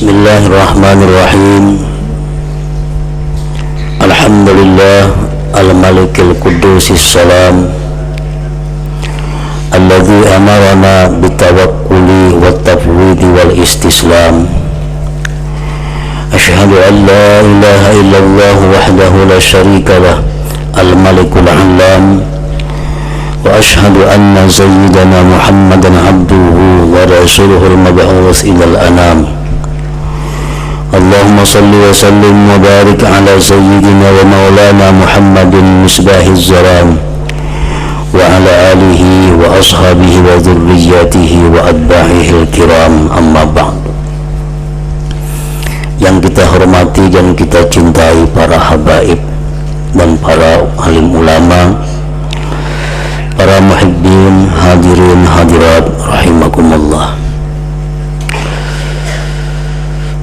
Bismillahirrahmanirrahim. Alhamdulillah al-malikil qudusis salam alladzi amarana bitawakkuli wattafwidi wal istislam. Asyhadu an la ilaha illallah wahdahu la syarika lah al-malikul alam wa asyhadu anna sayyidana Muhammadan abduhu wa rasuluhul mab'uts ilal anam. Allahumma salli wa sallim wa barik ala sayyidina wa maulana Muhammadin misbahiz zalam wa ala alihi wa ashabihi wa dhurriyyatihi wa atba'ihil kiram, amma ba'd. Yang kita hormati dan kita cintai para habaib dan para alim ulama, para muhibbin, hadirin hadirat rahimakumullah.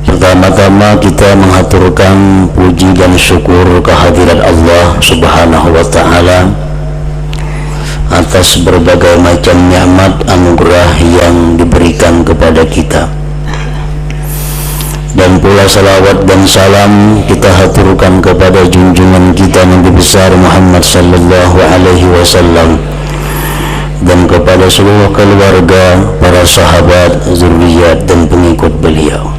Pertama-tama kita mengaturkan puji dan syukur kehadirat Allah Subhanahu wa ta'ala atas berbagai macam nikmat anugerah yang diberikan kepada kita. Dan pula salawat dan salam kita haturkan kepada junjungan kita Nabi besar Muhammad sallallahu alaihi wasallam dan kepada seluruh keluarga, para sahabat, zuriat dan pengikut beliau.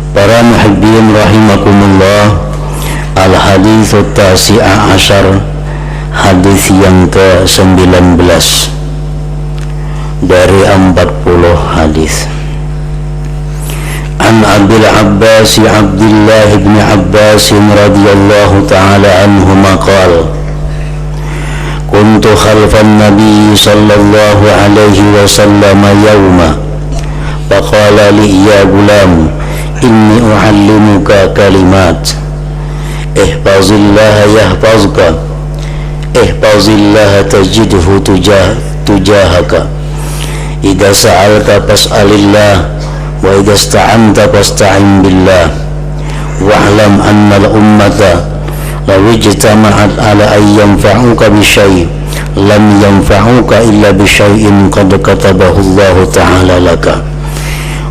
Para muhibbin rahimakumullah, al-hadits at-tasi'a asyar, hadis yang ke-19 dari 40 hadis. An Abil Abbas Abdullah bin Abbas radhiyallahu ta'ala anhuma qala kuntu khalfan nabi sallallahu alaihi wasallam yawma faqala li ya gulam inni u'allimuka kalimat ihfazillaha yahfazka ihfazillaha tajidhu tujahaka idza sa'alta fas'alillah wa idza ista'anta fasta'in billah wa'lam anna al-ummata law ijtama'at ala an yanfa'uka bi syai' lam yanfa'uka illa bi syai'in qad katabahu Allah ta'ala laka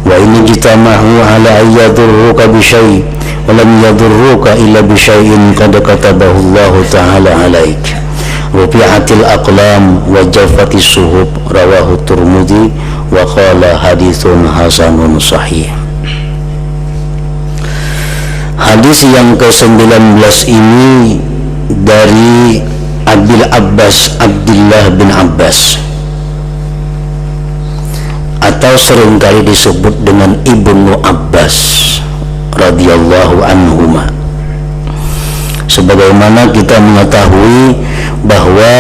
wa in ijtama'u ala an yadurruka bi syai' wa lam yadurruka illa bi syai'in qad katabahu Allah ta'ala 'alaik. Rufi'atil aqlam wa jaffatis suhub, rawahu Tirmidzi wa qala haditsun hasanun sahih. Hadis yang ke-19 ini dari Abil Abbas Abdullah bin Abbas, atau seringkali disebut dengan Ibnu Abbas radhiyallahu anhuma. Sebagaimana kita mengetahui bahwa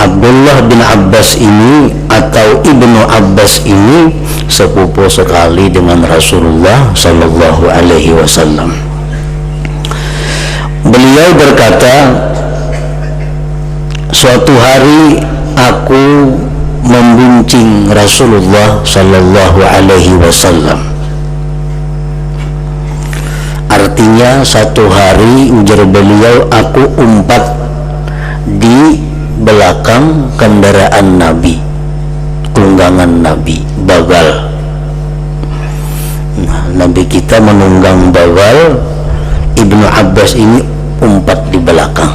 Abdullah bin Abbas ini atau Ibnu Abbas ini sepupu sekali dengan Rasulullah sallallahu alaihi wasallam. Beliau berkata, suatu hari aku membuncing Rasulullah sallallahu alaihi wasallam. Artinya satu hari, ujar beliau, aku umpat di belakang kendaraan Nabi, tunggangan Nabi, bagal. Nah, Nabi kita menunggang bagal, Ibnu Abbas ini umpat di belakang.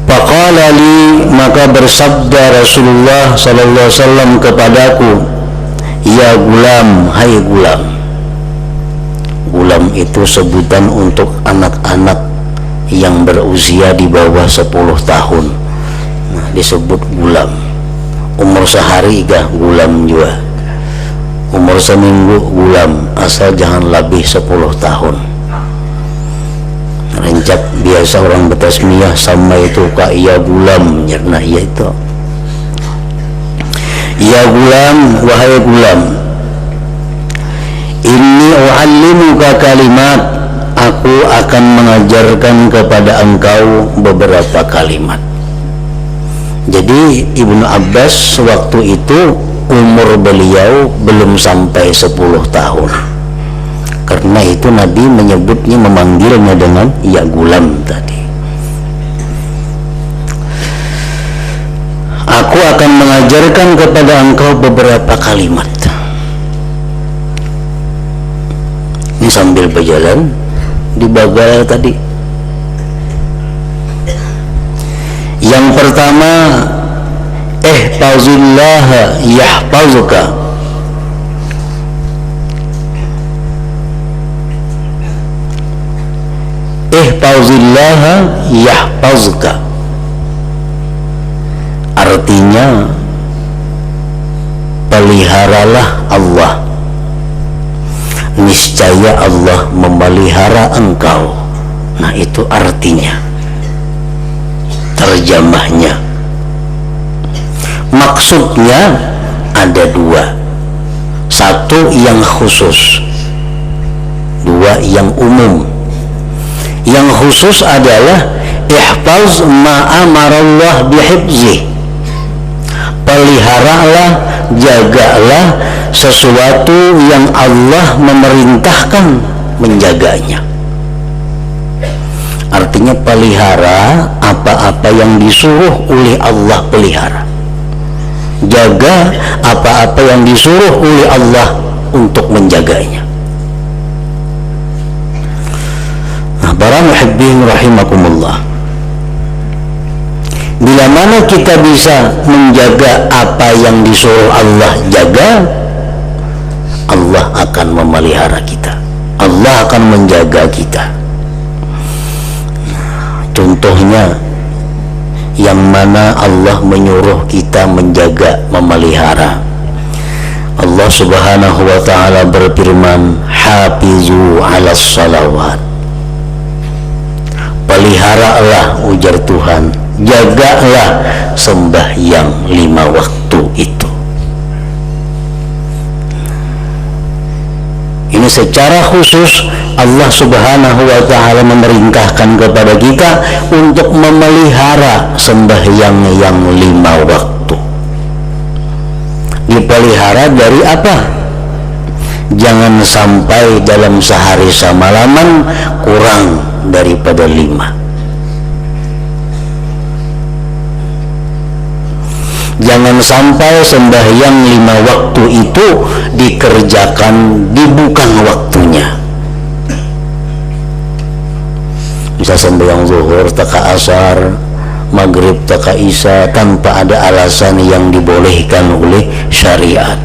Faqala li, maka bersabda Rasulullah sallallahu alaihi wasallam kepadaku, ya gulam, hai gulam. Gulam itu sebutan untuk anak-anak yang berusia di bawah 10 tahun. Nah, disebut gulam. Umur sehari gak gulam juga, umur seminggu gulam, asal jangan lebih 10 tahun. Rencap biasa orang bertasmiyah sama itu kak ya gulam, nyerna ya itu. Ya gulam, wahai gulam, inni u'allimuka kalimat, aku akan mengajarkan kepada engkau beberapa kalimat. Jadi Ibnu Abbas waktu itu umur beliau belum sampai 10 tahun. Karena itu Nabi menyebutnya, memanggilnya dengan ya gulam tadi. Aku akan mengajarkan ajarkan kepada engkau beberapa kalimat. Ini sambil berjalan di bagal tadi. Yang pertama, ihfazillah yahfazuka. Ihfazillah yahfazuka. Artinya, peliharalah Allah, niscaya Allah memelihara engkau. Nah, itu artinya, terjemahnya. Maksudnya ada dua, satu yang khusus, dua yang umum. Yang khusus adalah ihfaz ma amarallah bihifzih, peliharalah, jagalah sesuatu yang Allah memerintahkan menjaganya. Artinya pelihara apa-apa yang disuruh oleh Allah pelihara, jaga apa-apa yang disuruh oleh Allah untuk menjaganya. Nah, para muhibbin rahimakumullah, bila mana kita bisa menjaga apa yang disuruh Allah jaga, Allah akan memelihara kita, Allah akan menjaga kita. Contohnya, yang mana Allah menyuruh kita menjaga, memelihara. Allah subhanahu wa ta'ala berfirman, hafizu ala salawat, peliharalah, ujar Tuhan, jagalah sembahyang 5 waktu itu. Ini secara khusus Allah subhanahu wa ta'ala memerintahkan kepada kita untuk memelihara sembahyang yang 5 waktu. Dipelihara dari apa? Jangan sampai dalam sehari semalaman kurang daripada 5. Jangan sampai sembahyang 5 waktu itu dikerjakan di bukan waktunya. Bisa sembahyang zuhur, taka asar, maghrib, taka isya tanpa ada alasan yang dibolehkan oleh syariat.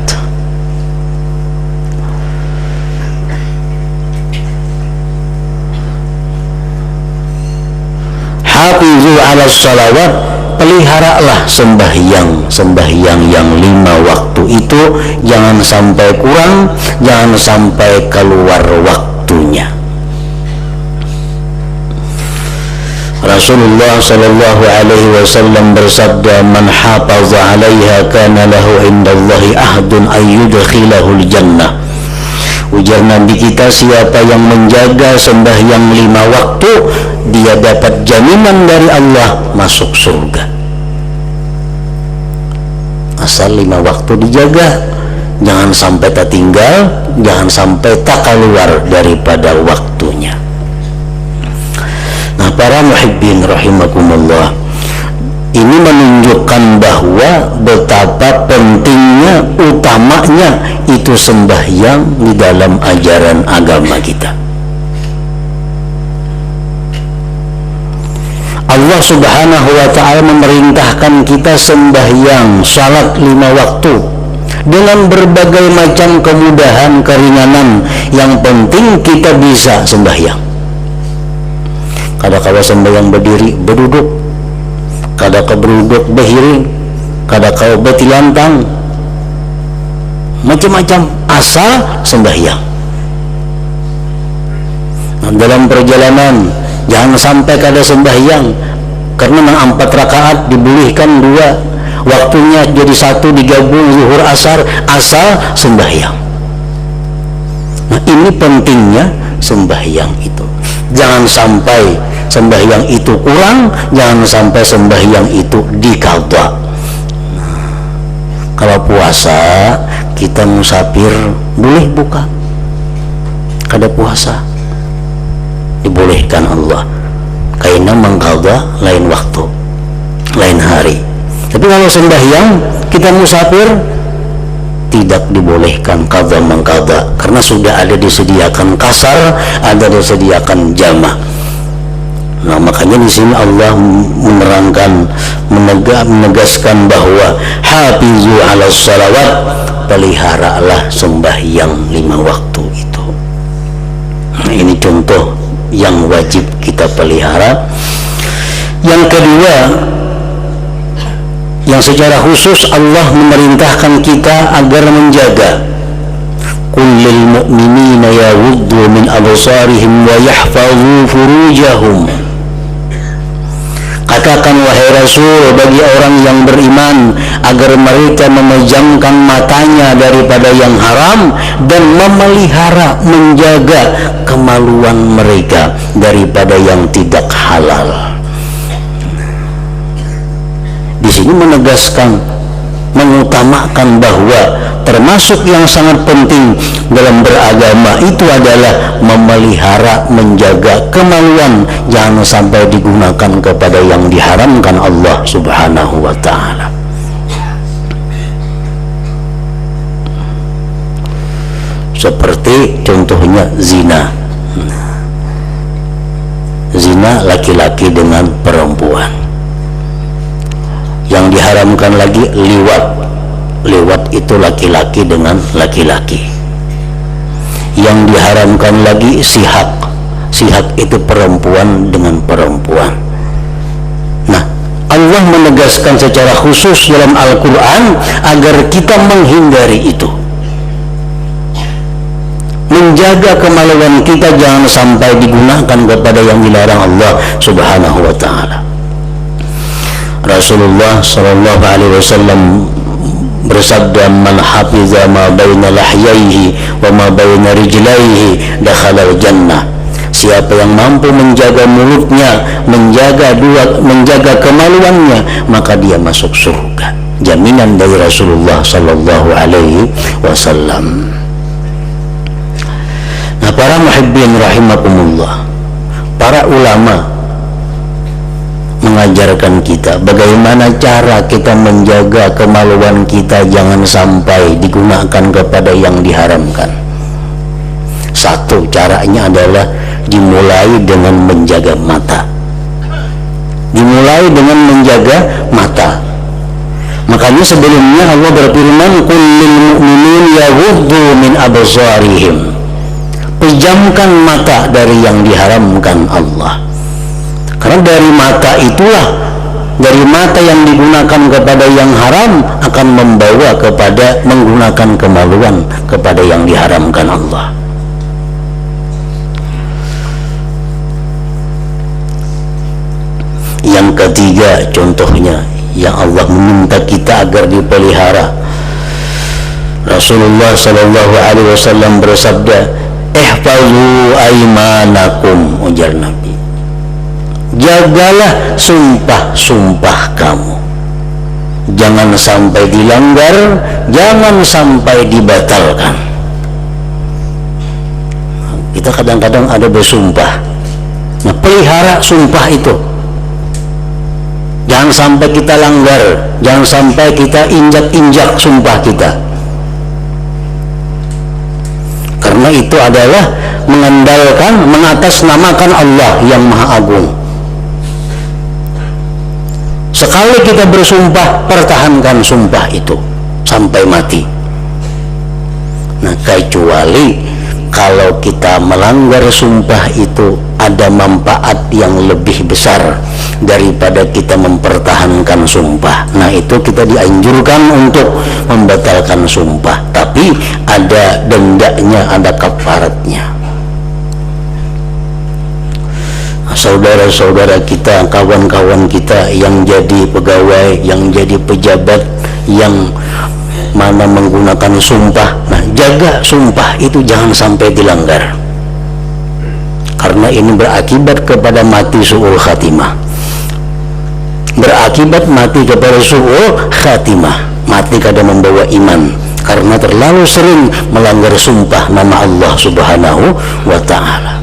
Hafizu ala salawat, peliharalah sembahyang yang 5 waktu itu, jangan sampai kurang, jangan sampai keluar waktunya. Rasulullah sallallahu alaihi wasallam bersabda, man hafaza 'alaiha kana lahu indallahi ahdun ayyudkhilahul jannah. Ujar Nabi kita, siapa yang menjaga sembahyang 5 waktu, dia dapat jaminan dari Allah masuk surga. Asal 5 waktu dijaga, jangan sampai tertinggal, jangan sampai tak keluar daripada waktunya. Nah, para muhibbin rahimakumullah, ini menunjukkan bahwa betapa pentingnya, utamanya itu sembahyang di dalam ajaran agama kita. Allah subhanahu wa ta'ala memerintahkan kita sembahyang salat 5 waktu dengan berbagai macam kemudahan, keringanan. Yang penting kita bisa sembahyang. Kadang-kadang sembahyang berdiri, berduduk, kadang-kadang berduduk berhiring, kadang-kadang bertilantang, macam-macam, asal sembahyang. Nah, dalam perjalanan jangan sampai kada sembahyang, karena 4 rakaat dibolehkan 2, waktunya jadi 1 digabung zuhur asar, asal sembahyang. Nah, ini pentingnya sembahyang itu. Jangan sampai sembahyang itu kurang, jangan sampai sembahyang itu diqadha. Nah, kalau puasa kita musafir boleh buka, kada puasa dibolehkan Allah, karena mengqadha lain waktu, lain hari. Tapi kalau sembahyang kita musafir tidak dibolehkan qadha mengqadha, karena sudah ada disediakan kasar, ada disediakan jama'. Nah, makanya di sini Allah menerangkan, menegaskan bahwa hafizu 'alas shalawat, peliharalah sembahyang 5 waktu itu. Nah, ini contoh yang wajib kita pelihara. Yang kedua, yang secara khusus Allah memerintahkan kita agar menjaga. Kullil mu'minina yaghuddu min absarihim wa yahfazu furujahum. Katakan wahai Rasul bagi orang yang beriman agar mereka memejamkan matanya daripada yang haram dan memelihara, menjaga kemaluan mereka daripada yang tidak halal. Di sini menegaskan, mengutamakan bahwa termasuk yang sangat penting dalam beragama itu adalah memelihara, menjaga kemaluan, jangan sampai digunakan kepada yang diharamkan Allah Subhanahu wa ta'ala. Seperti contohnya zina. Zina laki-laki dengan perempuan. Yang diharamkan lagi liwat. Liwat itu laki-laki dengan laki-laki. Yang diharamkan lagi sihak. Sihak itu perempuan dengan perempuan. Nah, Allah menegaskan secara khusus dalam Al-Quran agar kita menghindari itu, menjaga kemaluan kita jangan sampai digunakan kepada yang dilarang Allah Subhanahu wa ta'ala. Rasulullah sallallahu alaihi wasallam bersabda, man hafiza ma baina lahyaihi wa ma baina rijlaihi dakhala al-jannah. Siapa yang mampu menjaga mulutnya, menjaga kemaluannya, maka dia masuk surga. Jaminan dari Rasulullah sallallahu alaihi wasallam. Nah, para muhibbin rahimakumullah, para ulama mengajarkan kita bagaimana cara kita menjaga kemaluan kita jangan sampai digunakan kepada yang diharamkan. Satu caranya adalah dimulai dengan menjaga mata. Dimulai dengan menjaga mata. Makanya sebelumnya Allah berfirman, kullil mu'minin yaghuddu min absarihim. Pejamkan mata dari yang diharamkan Allah. Karena dari mata itulah, dari mata yang digunakan kepada yang haram akan membawa kepada menggunakan kemaluan kepada yang diharamkan Allah. Yang ketiga contohnya yang Allah meminta kita agar dipelihara. Rasulullah sallallahu alaihi wasallam bersabda, ihfazu aimanakum, ujar Nabi, jagalah sumpah-sumpah kamu, jangan sampai dilanggar, jangan sampai dibatalkan. Kita kadang-kadang ada bersumpah, nah pelihara sumpah itu, jangan sampai kita langgar, jangan sampai kita injak-injak sumpah kita, karena itu adalah mengandalkan, mengatasnamakan Allah yang Maha Agung. Sekali kita bersumpah, pertahankan sumpah itu sampai mati. Nah, kecuali kalau kita melanggar sumpah itu ada manfaat yang lebih besar daripada kita mempertahankan sumpah. Nah, itu kita dianjurkan untuk membatalkan sumpah, tapi ada dendanya, ada kafaratnya. Saudara-saudara kita, kawan-kawan kita yang jadi pegawai, yang jadi pejabat, yang mana menggunakan sumpah, nah jaga sumpah itu jangan sampai dilanggar, karena ini berakibat kepada mati su'ul khatimah, berakibat mati kepada su'ul khatimah, mati kada membawa iman karena terlalu sering melanggar sumpah nama Allah Subhanahu wa ta'ala.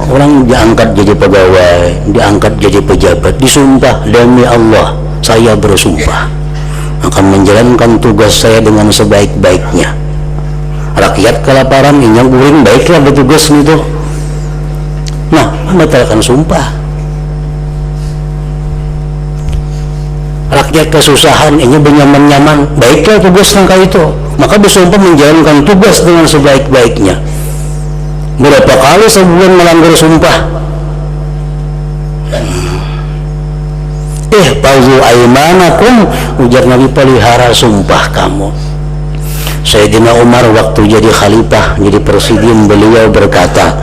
Orang diangkat jadi pegawai, diangkat jadi pejabat, disumpah demi Allah, saya bersumpah akan menjalankan tugas saya dengan sebaik-baiknya. Rakyat kelaparan, inyang guring baiklah bertugas itu. Nah, membatalkan sumpah. Rakyat kesusahan, ini benyaman-nyaman, baiklah tugas nangka itu. Maka bersumpah menjalankan tugas dengan sebaik-baiknya. Berapa kali sebulan melanggar sumpah? Ihfazu aimanakum, ujar Nabi, pelihara sumpah kamu. Sayyidina Umar waktu jadi khalifah, jadi presiden, beliau berkata,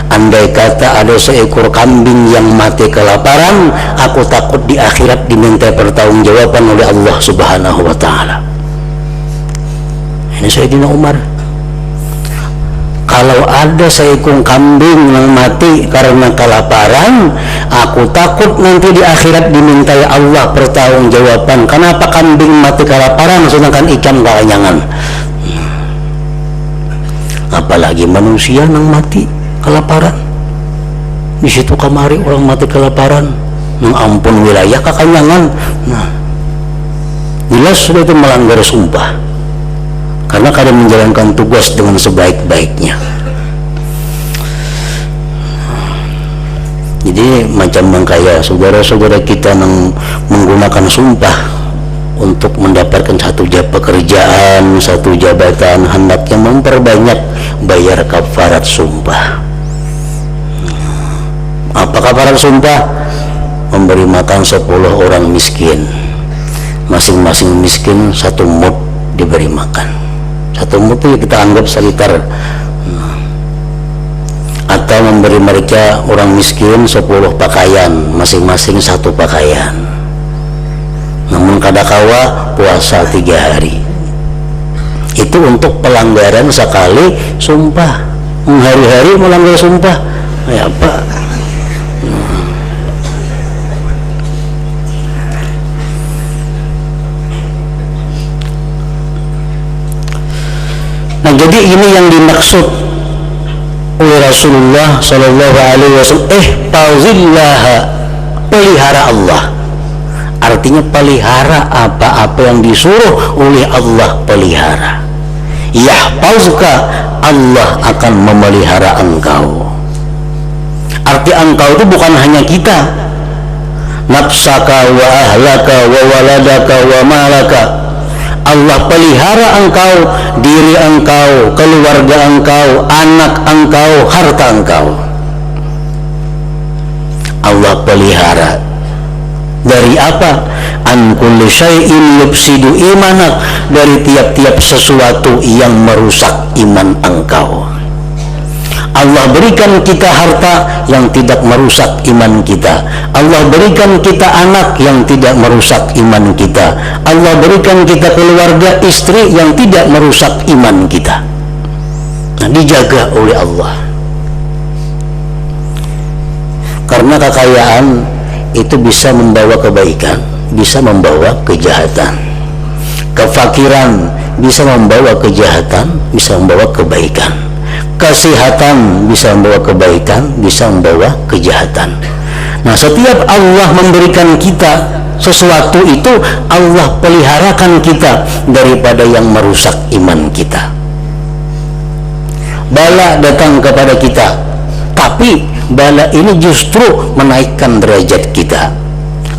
andai kata ada seekor kambing yang mati kelaparan, aku takut di akhirat diminta pertanggungjawaban oleh Allah Subhanahu wa ta'ala. Ini Sayyidina Umar. Kalau ada seekor kambing yang mati karena kelaparan, aku takut nanti di akhirat dimintai Allah pertanggungjawaban. Kenapa kambing mati kelaparan sedangkan ikan kekenyangan? Apalagi manusia yang mati kelaparan. Di situ kemari orang mati kelaparan, ampun wilayah kekenyangan. Nah, jelas sudah itu melanggar sumpah, karena kadang menjalankan tugas dengan sebaik-baiknya. Jadi macam kayak saudara-saudara kita yang menggunakan sumpah untuk mendapatkan satu pekerjaan, satu jabatan, hendaknya memperbanyak bayar kafarat sumpah. Apa kafarat sumpah? Memberi makan 10 orang miskin, masing-masing miskin 1 mud diberi makan. 1 mud itu kita anggap sekitar, atau memberi mereka orang miskin 10 pakaian, masing-masing 1 pakaian. Namun kadakawa puasa 3 hari. Itu untuk pelanggaran sekali sumpah. Hari-hari melanggar sumpah, ya Pak. Nah, jadi ini yang dimaksud oleh Rasulullah Sallallahu Alaihi Wasallam. Ihfazillaha, pelihara Allah. Artinya pelihara apa-apa yang disuruh oleh Allah, pelihara. Yahfazka, Allah akan memelihara engkau. Arti engkau itu bukan hanya kita, nafsaka wa ahlaka wa waladaka wa malaka. Allah pelihara engkau, diri engkau, keluarga engkau, anak engkau, harta engkau. Allah pelihara. Dari apa? An kulli syai'in yufsidu imanak, dari tiap-tiap sesuatu yang merusak iman engkau. Allah berikan kita harta yang tidak merusak iman kita. Allah berikan kita anak yang tidak merusak iman kita. Allah berikan kita keluarga, istri yang tidak merusak iman kita. Nah, dijaga oleh Allah. Karena kekayaan itu bisa membawa kebaikan, bisa membawa kejahatan. Kefakiran bisa membawa kejahatan, bisa membawa kebaikan. Kesehatan bisa membawa kebaikan, bisa membawa kejahatan. Nah, setiap Allah memberikan kita sesuatu itu, Allah peliharakan kita daripada yang merusak iman kita. Bala datang kepada kita, tapi bala ini justru menaikkan derajat kita.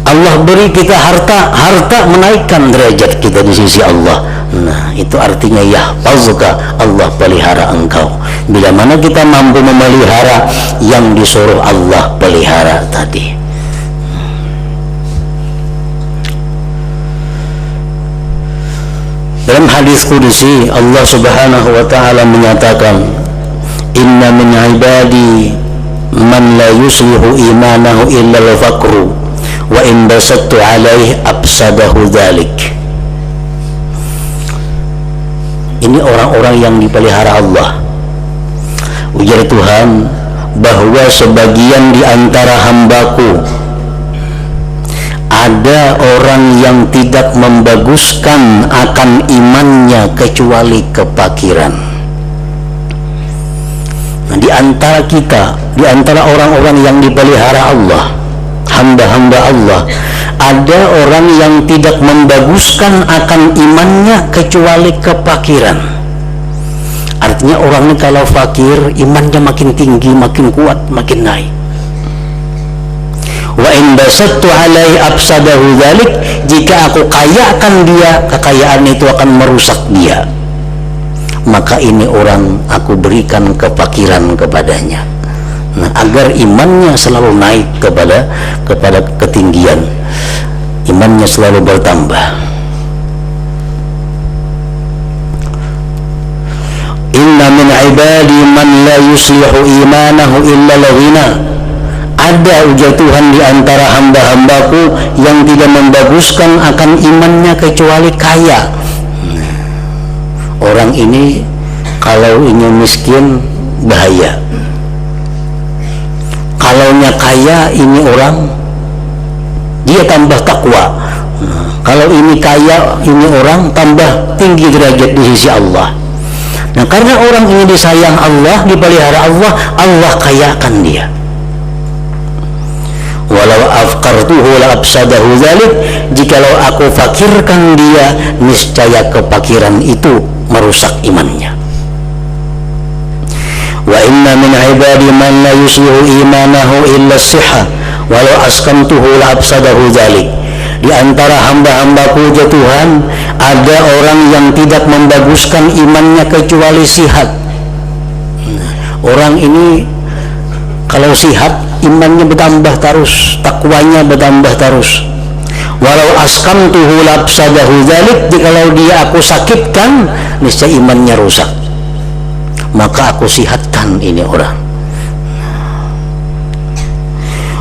Allah beri kita harta, harta menaikkan derajat kita di sisi Allah. Nah, itu artinya yahfazka, Allah pelihara engkau. Bila mana kita mampu memelihara yang disuruh Allah pelihara tadi. Dalam hadis qudsi Allah Subhanahu wa ta'ala menyatakan, inna min ibadi man la yuslihu imanahu illa al-faqru wa in basattu alaihi absadahu dhalik. Ini orang-orang yang dipelihara Allah. Ujar Tuhan bahwa sebagian di antara hambaku ada orang yang tidak membaguskan akan imannya kecuali kefakiran. Nah, di antara kita, di antara orang-orang yang dipelihara Allah, hamba-hamba Allah, ada orang yang tidak membaguskan akan imannya kecuali kefakiran. Artinya orang ini kalau fakir, imannya makin tinggi, makin kuat, makin naik. Wa in basattu alaihi afsadahu dzalik, jika aku kayakan dia, kekayaan itu akan merusak dia. Maka ini orang aku berikan kefakiran kepadanya. Nah, agar imannya selalu naik kepada ketinggian, imannya selalu bertambah. Inna min ibadi man la yuslihu imanahu illa al-ghina. Ada ujar Tuhan di antara hamba-hambaku yang tidak membaguskan akan imannya kecuali kaya. Orang ini kalau ini miskin bahaya, kalaunya kaya ini orang dia tambah takwa. Kalau ini kaya ini orang tambah tinggi derajat di sisi Allah. Nah, karena orang ini disayang Allah, dipelihara Allah, Allah kayakan dia. Walau afqartuhu la afsadahu dzalik, jikalau aku fakirkan dia, niscaya kefakiran itu merusak imannya. Wa inna min ibadi man la yuslihu imanahu illa as-sihha walau askamtuhu la afsadahu dzalik. Di antara hamba-hambaku ya Tuhan, ada orang yang tidak membaguskan imannya kecuali sihat. Orang ini kalau sihat, imannya bertambah terus, takwanya bertambah terus. Walau askamtuhu la afsadahu dzalik, jikalau dia aku sakitkan, niscaya imannya rusak. Maka aku sihatkan ini orang.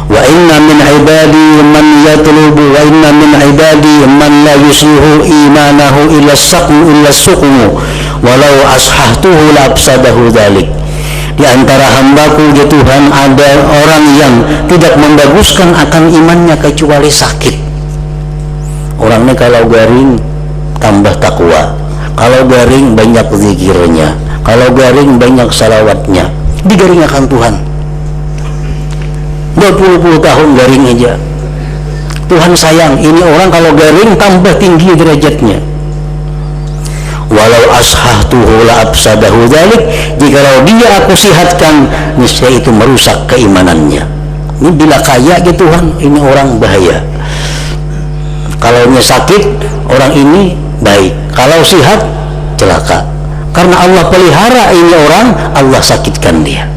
Wa inna min ibadi man yatlubu wa inna min ibadi man la yusihu imanahu illa as-suqmu walau ashahtuhu la afsadahu dzalik. Di antara hambaku ya Tuhan, ada orang yang tidak membaguskan akan imannya kecuali sakit. Orang ini kalau garing tambah takwa, kalau garing banyak zikirnya, kalau garing banyak salawatnya, digaring akan Tuhan. 20 tahun garing aja, Tuhan sayang ini orang kalau garing tambah tinggi derajatnya. Walau ashahtuhu la afsadahu dzalik, jikalau dia aku sihatkan, niscaya itu merusak keimanannya. Ini bila kaya ya Tuhan, ini orang bahaya. Kalau nya sakit, orang ini baik. Kalau sihat, celaka. Karena Allah pelihara ini orang, Allah sakitkan dia.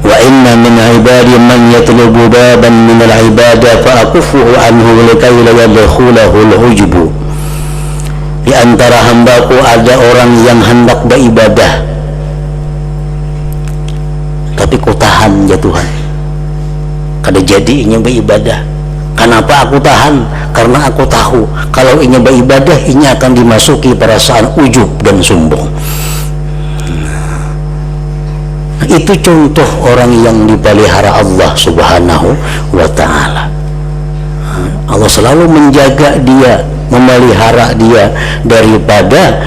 Wa inna min ibadi man yatlubu baban min al-ibadah fa akufuhu anhu likay la yadkhulahu al-ujbu. Di antara hambaku ada orang yang hendak beribadah, tapi ku tahan ya Tuhan, kada jadi ini beribadah. Kenapa aku tahan? Karena aku tahu kalau ini beribadah, ini akan dimasuki perasaan ujub dan sombong. Itu contoh orang yang dipelihara Allah subhanahu wa ta'ala. Allah selalu menjaga dia, memelihara dia daripada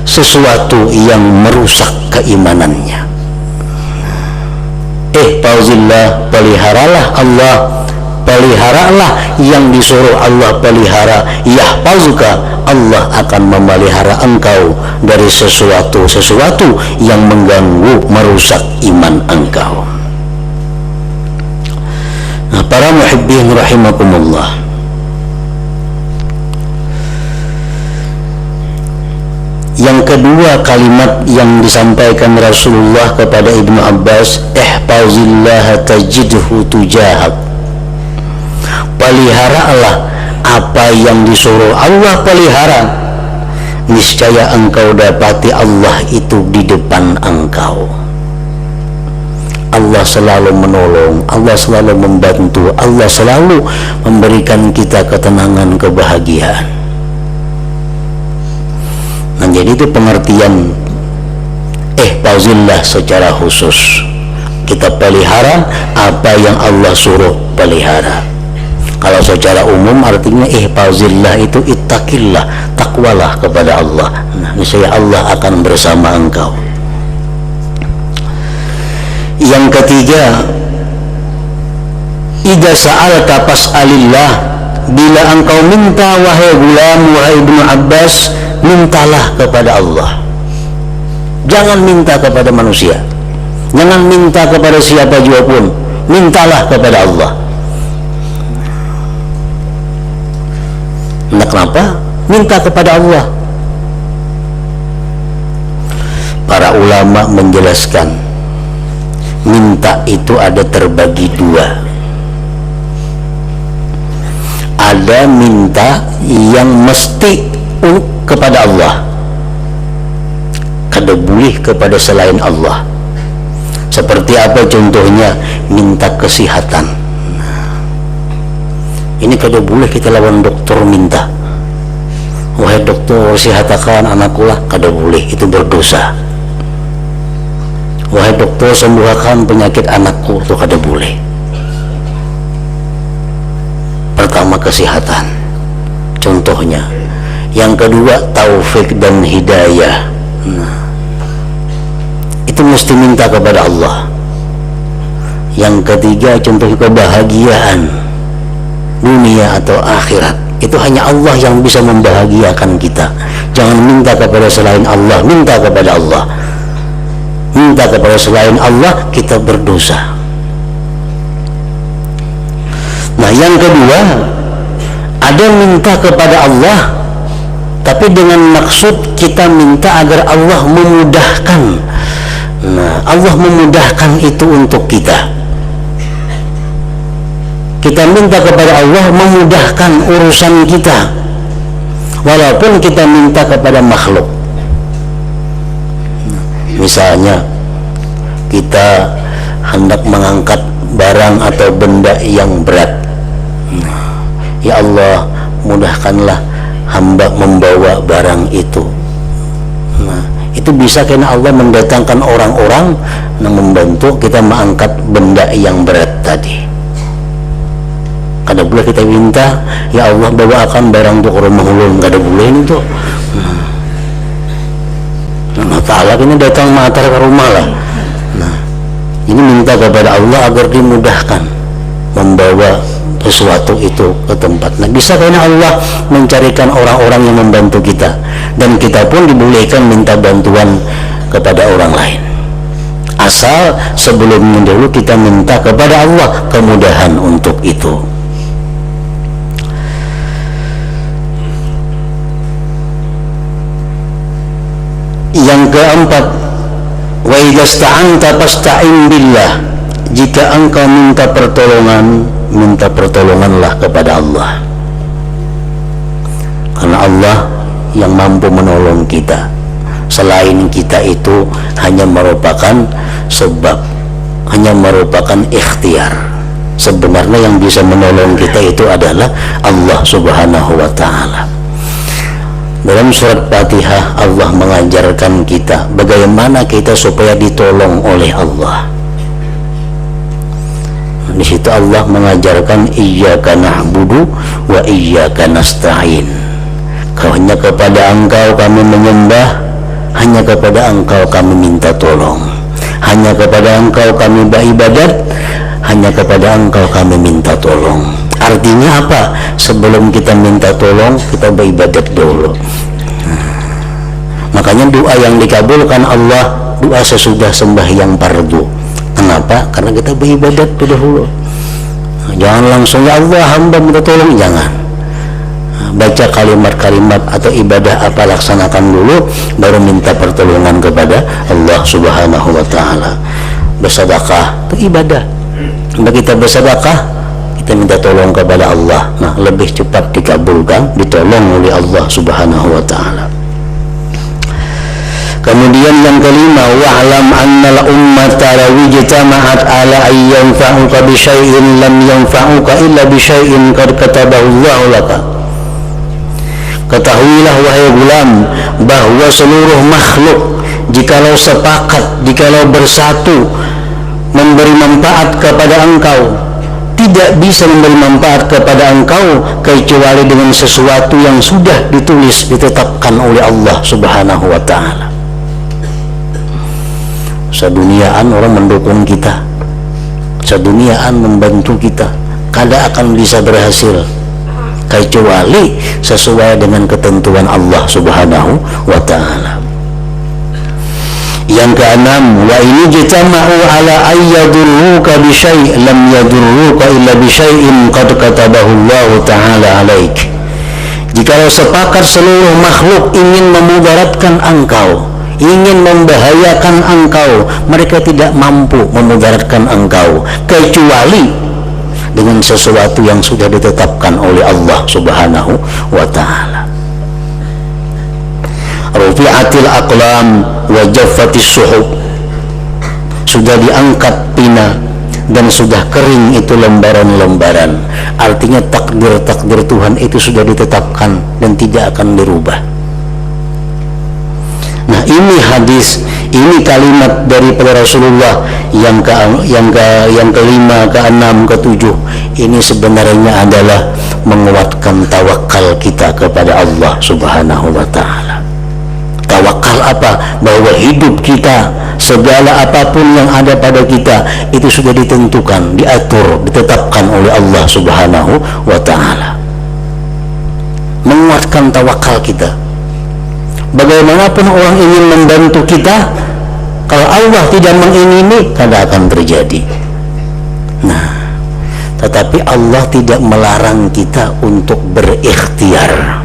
sesuatu yang merusak keimanannya. Ihfazillah, peliharalah Allah, peliharalah yang disuruh Allah pelihara. Yahfazuka, Allah akan memelihara engkau dari sesuatu yang mengganggu, merusak iman engkau. Nah, para muhibbin rahimakumullah, yang kedua kalimat yang disampaikan Rasulullah kepada Ibnu Abbas, ihfazillah tajidhu tujahak. Peliharalah apa yang disuruh Allah pelihara, niscaya engkau dapati Allah itu di depan engkau. Allah selalu menolong, Allah selalu membantu, Allah selalu memberikan kita ketenangan, kebahagiaan. Nah, jadi itu pengertian ihfazillah secara khusus. Kita pelihara apa yang Allah suruh pelihara. Kalau secara umum artinya ihfazillah itu ittaqillah, takwalah kepada Allah. Nah, niscaya Allah akan bersama engkau. Yang ketiga, idza sa'alta fas'alillah, bila engkau minta wahai gulam, wahai Ibnu Abbas, mintalah kepada Allah. Jangan minta kepada manusia, jangan minta kepada siapa juga pun, mintalah kepada Allah. Nah, kenapa? Minta kepada Allah. Para ulama menjelaskan, minta itu ada terbagi dua. Ada minta yang mesti kepada Allah, kada boleh kepada selain Allah. Seperti apa contohnya? Minta kesehatan. Ini kada boleh kita lawan dokter minta, wahai dokter sehatakan anakku lah, kada boleh, itu berdosa. Wahai dokter sembuhkan penyakit anakku, itu kada boleh. Pertama kesehatan contohnya. Yang kedua taufik dan hidayah. Nah, itu mesti minta kepada Allah. Yang ketiga contoh kebahagiaan dunia atau akhirat, itu hanya Allah yang bisa membahagiakan kita. Jangan minta kepada selain Allah, minta kepada Allah. Minta kepada selain Allah, kita berdosa. Nah, yang kedua, ada minta kepada Allah tapi dengan maksud kita minta agar Allah memudahkan. Nah, Allah memudahkan itu untuk kita. Kita minta kepada Allah memudahkan urusan kita, walaupun kita minta kepada makhluk. Misalnya kita hendak mengangkat barang atau benda yang berat. Ya Allah, mudahkanlah hamba membawa barang itu. Nah, itu bisa karena Allah mendatangkan orang-orang yang membantu kita mengangkat benda yang berat tadi. Kada boleh kita minta, ya Allah bawakan barang itu ke rumah ulun, kada boleh itu. Nah, Ta'ala ini datang matar ke rumah lah. Nah, ini minta kepada Allah agar dimudahkan membawa sesuatu itu ke tempat. Nah, bisa karena Allah mencarikan orang-orang yang membantu kita, dan kita pun dibolehkan minta bantuan kepada orang lain, asal sebelumnya dulu kita minta kepada Allah kemudahan untuk itu. Yang keempat, wa idza sta'anta fasta'in billah, jika engkau minta pertolongan, minta pertolonganlah kepada Allah, karena Allah yang mampu menolong kita. Selain kita itu hanya merupakan sebab, hanya merupakan ikhtiar. Sebenarnya yang bisa menolong kita itu adalah Allah Subhanahu wa ta'ala. Dalam surat Fatihah Allah mengajarkan kita bagaimana kita supaya ditolong oleh Allah. Di situ Allah mengajarkan iyyaka na'budu wa iyyaka nasta'in. Hanya kepada Engkau kami menyembah, hanya kepada Engkau kami minta tolong, hanya kepada Engkau kami beribadat, hanya kepada Engkau kami minta tolong. Artinya apa? Sebelum kita minta tolong, kita beribadat dulu. Makanya doa yang dikabulkan Allah, doa sesudah sembahyang fardu. Kenapa? Karena kita beribadat dahulu. Jangan langsung ya Allah hamba minta tolong, jangan. Baca kalimat-kalimat atau ibadah apa laksanakan dulu, baru minta pertolongan kepada Allah Subhanahu wa ta'ala. Bersedekah itu ibadah. Bagi kita bersedekah, kita minta tolong kepada Allah. Nah, lebih cepat dikabulkan, ditolong oleh Allah Subhanahu wa ta'ala. Kemudian yang kelima, wa'lam annal ummata law ijtama'at ala an yanfa'uka bi syai'in lam yanfa'uka illa bi syai'in qad katabahu Allah laka. Ketahuilah wahai gulam, bahwa seluruh makhluk jikalau sepakat, jikalau bersatu memberi manfaat kepada engkau, tidak bisa memberi manfaat kepada engkau kecuali dengan sesuatu yang sudah ditulis, ditetapkan oleh Allah Subhanahu wa ta'ala. Seduniaan orang mendukung kita, seduniaan membantu kita, kada akan bisa berhasil kecuali sesuai dengan ketentuan Allah Subhanahu wa ta'ala. Yang keenam, wa ini jitama'u ala ayyadurruka bisyai' lam yadurruka illa bisyai'in qad katabahu Allah ta'ala alaik. Jikalau sepakat seluruh makhluk ingin memudaratkan engkau, ingin membahayakan engkau, mereka tidak mampu memudaratkan engkau kecuali dengan sesuatu yang sudah ditetapkan oleh Allah Subhanahu wa ta'ala. Rufi'atil aqlam wa jaffatis suhub, sudah diangkat pina dan sudah kering itu lembaran-lembaran. Artinya takdir-takdir Tuhan itu sudah ditetapkan dan tidak akan dirubah. Nah, ini hadis, ini kalimat daripada Rasulullah yang kelima, keenam, ketujuh. Ini sebenarnya adalah menguatkan tawakal kita kepada Allah Subhanahu wa ta'ala. Tawakal apa? Bahwa hidup kita, segala apapun yang ada pada kita itu sudah ditentukan, diatur, ditetapkan oleh Allah Subhanahu wa ta'ala. Menguatkan tawakal kita. Bagaimanapun orang ingin membantu kita, kalau Allah tidak mengingini, kada akan terjadi. Nah, tetapi Allah tidak melarang kita untuk berikhtiar.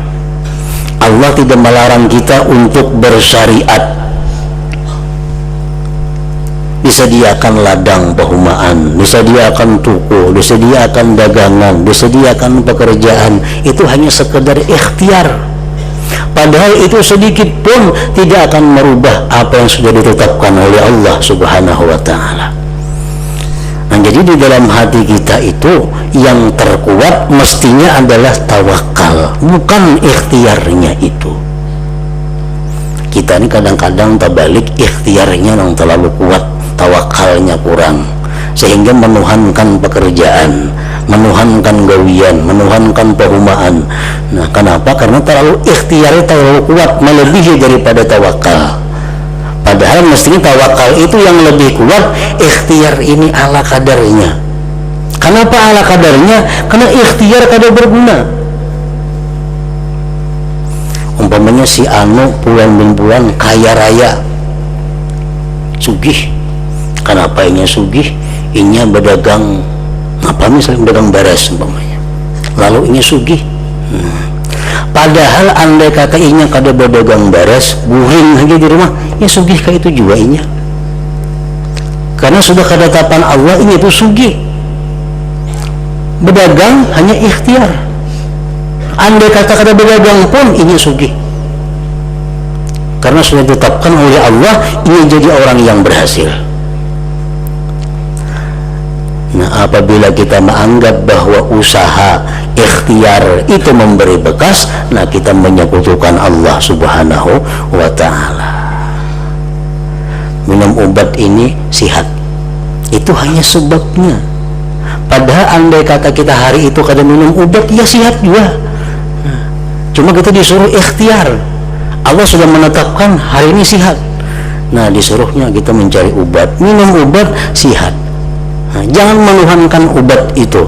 Allah tidak melarang kita untuk bersyariat. Disediakan ladang perumahan, disediakan toko, disediakan dagangan, disediakan pekerjaan. Itu hanya sekedar ikhtiar. Padahal itu sedikit pun tidak akan merubah apa yang sudah ditetapkan oleh Allah Subhanahu wa ta'ala. Nah, jadi di dalam hati kita itu yang terkuat mestinya adalah tawakal, bukan ikhtiarnya itu. Kita ini kadang-kadang terbalik, ikhtiarnya yang terlalu kuat, tawakalnya kurang, sehingga menuhankan pekerjaan, menuhankan gawian, menuhankan perumahan. Nah, kenapa? Karena terlalu ikhtiarnya terlalu kuat, melebihi daripada tawakal. Padahal mestinya tawakal itu yang lebih kuat, ikhtiar ini ala kadarnya. Kenapa ala kadarnya? Karena ikhtiar kada berguna. Umpamanya si anu pulang bin pulang kaya raya, sugih. Kenapa inya sugih? Inya berdagang apa, misalnya berdagang beras umpamanya, lalu inya sugih. Padahal andai kata inya kada berdagang beras, guring aja di rumah, ya sugih kayak itu juga inya. Karena sudah ketetapan Allah, inya itu sugih. Berdagang hanya ikhtiar. Andai kata kada berdagang pun inya sugih. Karena sudah ditetapkan oleh Allah, inya jadi orang yang berhasil. Nah, apabila kita menganggap bahwa usaha, ikhtiar itu memberi bekas, nah kita menyekutukan Allah Subhanahu wa ta'ala. Minum obat ini sihat, itu hanya sebabnya. Padahal andai kata kita hari itu kada minum obat, ya sihat juga. Cuma kita disuruh ikhtiar. Allah sudah menetapkan hari ini sihat. Nah, disuruhnya kita mencari obat, minum obat, sihat. Nah, jangan menuhankan obat itu.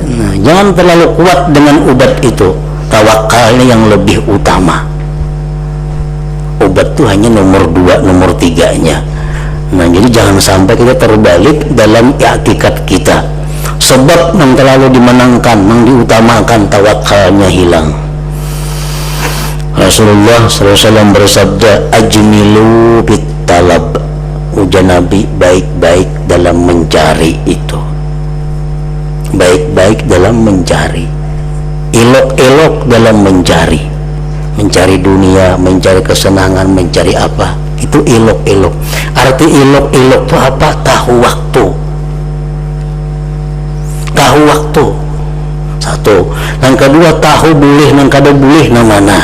Nah, jangan terlalu kuat dengan obat itu. Tawakalnya yang lebih utama. Obat itu hanya nomor 2, nomor 3-nya. Nah, jadi jangan sampai kita terbalik dalam i'tikad kita. Sebab yang terlalu dimenangkan, yang diutamakan, tawakalnya hilang. Rasulullah SAW bersabda, ajmilu bitalab. Ujar Nabi, baik-baik dalam mencari itu, baik-baik dalam mencari, elok-elok dalam mencari dunia, mencari kesenangan, mencari apa, itu elok-elok. Arti elok-elok itu apa? Tahu waktu, tahu waktu, satu. Yang kedua, tahu boleh dan kada boleh na mana.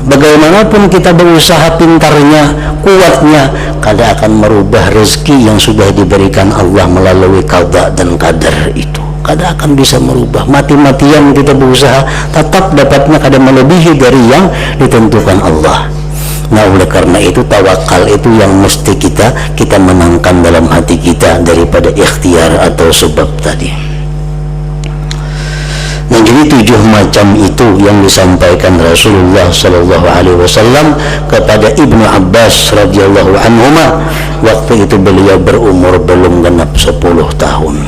Bagaimanapun kita berusaha pintarnya, kuatnya, kada akan merubah rezeki yang sudah diberikan Allah melalui qada dan qadar itu. Kada akan bisa merubah. Mati-matian kita berusaha, tetap dapatnya kada melebihi dari yang ditentukan Allah. Nah, oleh karena itu tawakal itu yang mesti kita menangkan dalam hati kita daripada ikhtiar atau sebab tadi. Nah, jadi 7 macam itu yang disampaikan Rasulullah sallallahu alaihi wasallam kepada Ibnu Abbas radhiyallahu anhuma waktu itu beliau berumur belum genap 10 tahun.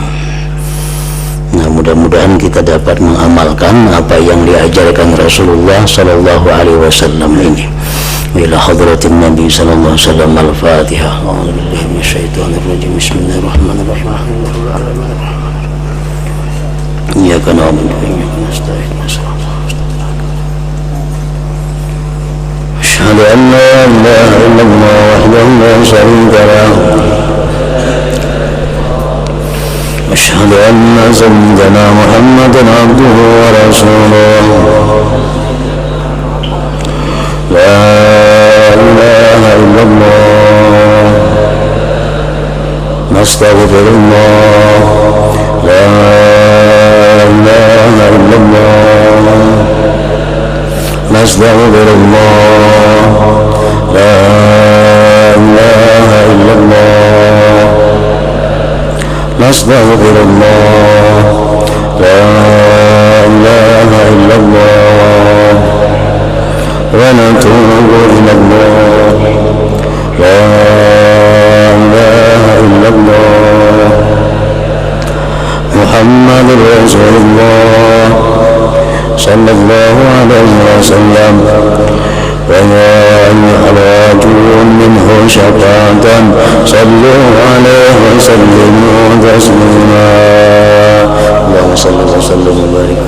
Nah, mudah-mudahan kita dapat mengamalkan apa yang diajarkan Rasulullah sallallahu alaihi wasallam ini. Ila hadratin Nabi sallallahu alaihi wasallam al-Fatihah. A'udzu billahi minasyaitonir rajim. Bismillahirrahmanirrahim. Iyyaka na'budu wa iyyaka nasta'in. Asyhadu an la ilaha illallah wahdahu la syarika lahu. Asyhadu anna sayyidana Muhammadan abduhu wa rasuluhu. La ilaha illallah. Nastaghfirullah. La ilaha illallah. Nastaghfirullah. La ilaha illallah. Nastaghfirullah. La ilaha illallah. Wa natubu ilallah. La ilaha illallah. Muhammadur Rasulullah sallallahu alaihi wasallam. Wa ya ayyuhal minhu syafatan sallu alaihi wa sallimu taslima. Allahumma salli wa sallim wa barik